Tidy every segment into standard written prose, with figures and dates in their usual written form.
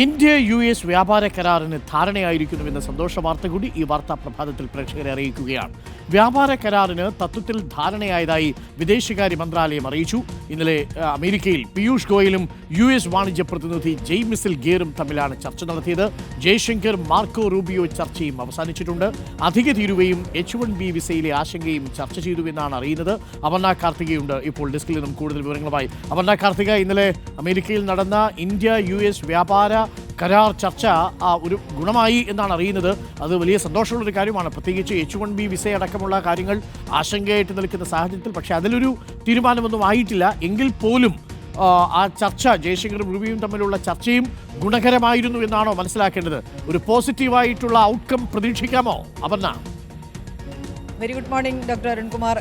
India US വ്യാപാര കരാറിന് ധാരണയായിരിക്കുന്നുവെന്ന സന്തോഷ വാർത്ത കൂടി ഈ വാർത്താ പ്രഭാതത്തിൽ പ്രേക്ഷകരെ അറിയിക്കുകയാണ്. വ്യാപാര കരാറിന് തത്വത്തിൽ ധാരണയായതായി വിദേശകാര്യ മന്ത്രാലയം അറിയിച്ചു. ഇന്നലെ അമേരിക്കയിൽ പീയൂഷ് ഗോയലും US വാണിജ്യ പ്രതിനിധി ജെയ്മിസിൽ ഗേറും തമ്മിലാണ് ചർച്ച നടത്തിയത്. ജയശങ്കർ മാർക്കോ റൂബിയോ ചർച്ചയും അവസാനിച്ചിട്ടുണ്ട്. അധിക തീരുവയും H1B വിസയിലെ ആശങ്കയും ചർച്ച ചെയ്തുവെന്നാണ് അറിയുന്നത്. അപർണ കാർത്തികയുണ്ട് ഇപ്പോൾ ഡെസ്കിൽ നിന്നും കൂടുതൽ വിവരങ്ങളുമായി. അപർണ കാർത്തിക, ഇന്നലെ അമേരിക്കയിൽ നടന്ന ഇന്ത്യ US വ്യാപാര കരാർ ചർച്ച ഒരു ഗുണമായി എന്നാണ് അറിയുന്നത്. അത് വലിയ സന്തോഷമുള്ളൊരു കാര്യമാണ്. പ്രത്യേകിച്ച് H1B വിസയടക്കമുള്ള കാര്യങ്ങൾ ആശങ്കയായിട്ട് നിൽക്കുന്ന സാഹചര്യത്തിൽ. പക്ഷേ അതിലൊരു തീരുമാനമൊന്നും ആയിട്ടില്ല. എങ്കിൽ പോലും ആ ചർച്ച, ജയശങ്കറും റൂബിയും തമ്മിലുള്ള ചർച്ചയും ഗുണകരമായിരുന്നു എന്നാണോ മനസ്സിലാക്കേണ്ടത്? ഒരു പോസിറ്റീവായിട്ടുള്ള ഔട്ട്കം പ്രതീക്ഷിക്കാമോ Aparna? Very good morning doctor Arunkumar.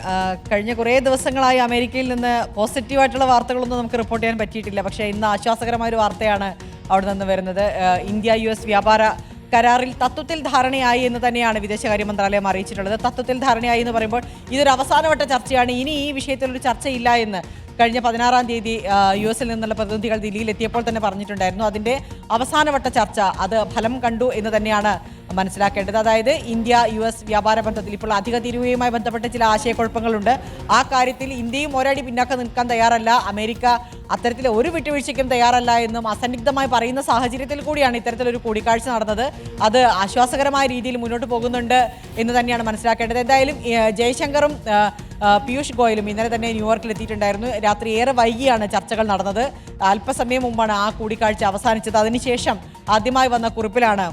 കഴിഞ്ഞ കുറേ ദിവസങ്ങളായി അമേരിക്കയിൽ നിന്ന് പോസിറ്റീവായിട്ടുള്ള വാർത്തകളൊന്നും നമുക്ക് റിപ്പോർട്ട് ചെയ്യാൻ പറ്റിയിട്ടില്ല. പക്ഷേ ഇന്ന് ആശ്വാസകരമായൊരു വാർത്തയാണ് അവിടെ നിന്ന് വരുന്നത്. ഇന്ത്യ US വ്യാപാര കരാറിൽ തത്വത്തിൽ ധാരണയായി എന്ന് തന്നെയാണ് വിദേശകാര്യ മന്ത്രാലയം അറിയിച്ചിട്ടുള്ളത്. തത്വത്തിൽ ധാരണയായി എന്ന് പറയുമ്പോൾ ഇതൊരു അവസാനവട്ട ചർച്ചയാണ്. ഇനി ഈ വിഷയത്തിലൊരു ചർച്ചയില്ല എന്ന് കഴിഞ്ഞ 16-ാം തീയതി US നിന്നുള്ള പ്രതിനിധികൾ ദില്ലിയിൽ എത്തിയപ്പോൾ തന്നെ പറഞ്ഞിട്ടുണ്ടായിരുന്നു. അതിൻ്റെ അവസാനവട്ട ചർച്ച അത് ഫലം കണ്ടു എന്ന് തന്നെയാണ് മനസ്സിലാക്കേണ്ടത്. അതായത് ഇന്ത്യ US വ്യാപാര ബന്ധത്തിൽ ഇപ്പോൾ അധിക തീരുവയുമായി ബന്ധപ്പെട്ട ചില ആശയക്കുഴപ്പങ്ങളുണ്ട്. ആ കാര്യത്തിൽ ഇന്ത്യയും ഒരടി പിന്നാക്കം നിൽക്കാൻ തയ്യാറല്ല, അമേരിക്ക അത്തരത്തിൽ ഒരു വിട്ടുവീഴ്ചയ്ക്കും തയ്യാറല്ല എന്നും അസന്നിഗ്ധമായി പറയുന്ന സാഹചര്യത്തിൽ കൂടിയാണ് ഇത്തരത്തിലൊരു കൂടിക്കാഴ്ച നടന്നത്. അത് ആശ്വാസകരമായ രീതിയിൽ മുന്നോട്ട് പോകുന്നുണ്ട് എന്ന് തന്നെയാണ് മനസ്സിലാക്കേണ്ടത്. എന്തായാലും ജയശങ്കറും പീയൂഷ് ഗോയലും ഇന്നലെ തന്നെ ന്യൂയോർക്കിൽ എത്തിയിട്ടുണ്ടായിരുന്നു. രാത്രി ഏറെ വൈകിയാണ് ചർച്ചകൾ നടന്നത്. അല്പസമയം മുമ്പാണ് ആ കൂടിക്കാഴ്ച അവസാനിച്ചത്. അതിനുശേഷം ആദ്യമായി വന്ന കുറിപ്പിലാണ്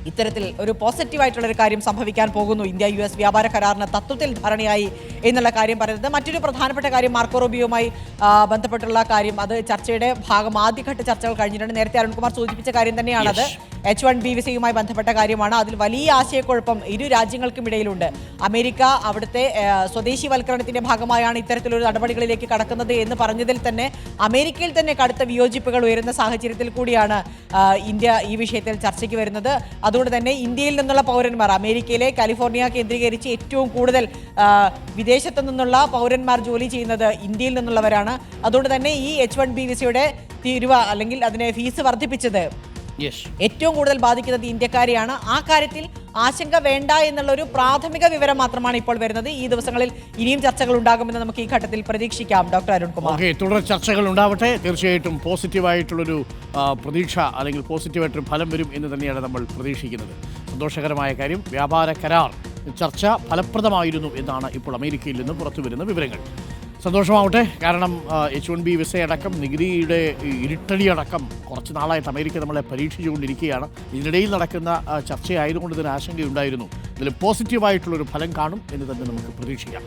ഇത്തരത്തിൽ ഒരു പോസിറ്റീവായിട്ടുള്ളൊരു കാര്യം സംഭവിക്കാൻ പോകുന്നു, ഇന്ത്യ US വ്യാപാര കരാറിന് തത്വത്തിൽ ധാരണയായി എന്നുള്ള കാര്യം പറയുന്നത്. മറ്റൊരു പ്രധാനപ്പെട്ട കാര്യം മാർക്കോ റൂബിയോയുമായി ബന്ധപ്പെട്ടുള്ള കാര്യം, അത് ചർച്ചയുടെ ഭാഗം ആദ്യഘട്ട ചർച്ചകൾ കഴിഞ്ഞിട്ടുണ്ട്. നേരത്തെ അരുൺകുമാർ സൂചിപ്പിച്ച കാര്യം തന്നെയാണത്. H1B വിസയുമായി ബന്ധപ്പെട്ട കാര്യമാണ്. അതിൽ വലിയ ആശയക്കുഴപ്പം ഇരു രാജ്യങ്ങൾക്കും ഇടയിലുണ്ട്. അമേരിക്ക അവിടുത്തെ സ്വദേശിവൽക്കരണത്തിന്റെ ഭാഗമായാണ് ഇത്തരത്തിലൊരു നടപടികളിലേക്ക് കടക്കുന്നത് എന്ന് പറഞ്ഞതിൽ തന്നെ അമേരിക്കയിൽ തന്നെ കടുത്ത വിയോജിപ്പുകൾ ഉയരുന്ന സാഹചര്യത്തിൽ കൂടിയാണ് ഇന്ത്യ ഈ വിഷയത്തിൽ ചർച്ചയ്ക്ക് വരുന്നത്. അതുകൊണ്ട് തന്നെ ഇന്ത്യയിൽ നിന്നുള്ള പൗരന്മാർ, അമേരിക്കയിലെ കാലിഫോർണിയ കേന്ദ്രീകരിച്ച് ഏറ്റവും കൂടുതൽ വിദേശത്തു നിന്നുള്ള പൗരന്മാർ ജോലി ചെയ്യുന്നത് ഇന്ത്യയിൽ നിന്നുള്ളവരാണ്. അതുകൊണ്ട് തന്നെ ഈ H1B വിസയുടെ തീരുവ അല്ലെങ്കിൽ അതിനെ ഫീസ് വർദ്ധിപ്പിച്ചത് ഏറ്റവും കൂടുതൽ ബാധിക്കുന്നത് ഇന്ത്യക്കാരെയാണ്. ആ കാര്യത്തിൽ ആശങ്ക വേണ്ട എന്നുള്ളൊരു പ്രാഥമിക വിവരം മാത്രമാണ് ഇപ്പോൾ വരുന്നത്. ഈ ദിവസങ്ങളിൽ ഇനിയും ചർച്ചകൾ ഉണ്ടാകുമെന്ന് നമുക്ക് ഈ ഘട്ടത്തിൽ പ്രതീക്ഷിക്കാം. ഡോക്ടർ അരുൺകുമാർ, തുടർ ചർച്ചകൾ ഉണ്ടാവട്ടെ. തീർച്ചയായിട്ടും പോസിറ്റീവായിട്ടുള്ളൊരു പ്രതീക്ഷ അല്ലെങ്കിൽ പോസിറ്റീവായിട്ടൊരു ഫലം വരും എന്ന് തന്നെയാണ് നമ്മൾ പ്രതീക്ഷിക്കുന്നത്. സന്തോഷകരമായ കാര്യം, വ്യാപാര കരാർ ചർച്ച ഫലപ്രദമായിരുന്നു എന്നാണ് ഇപ്പോൾ അമേരിക്കയിൽ നിന്ന് പുറത്തുവരുന്ന വിവരങ്ങൾ. സന്തോഷമാവട്ടെ. കാരണം H1B വിസയടക്കം, നികുതിയുടെ ഇരുട്ടടിയടക്കം കുറച്ച് നാളായിട്ട് അമേരിക്ക നമ്മളെ പരീക്ഷിച്ചുകൊണ്ടിരിക്കുകയാണ്. ഇതിനിടയിൽ നടക്കുന്ന ചർച്ചയായതുകൊണ്ട് ഇതിന് ആശങ്കയുണ്ടായിരുന്നു. ഇതിൽ പോസിറ്റീവായിട്ടുള്ളൊരു ഫലം കാണും എന്ന് തന്നെ നമുക്ക് പ്രതീക്ഷിക്കാം.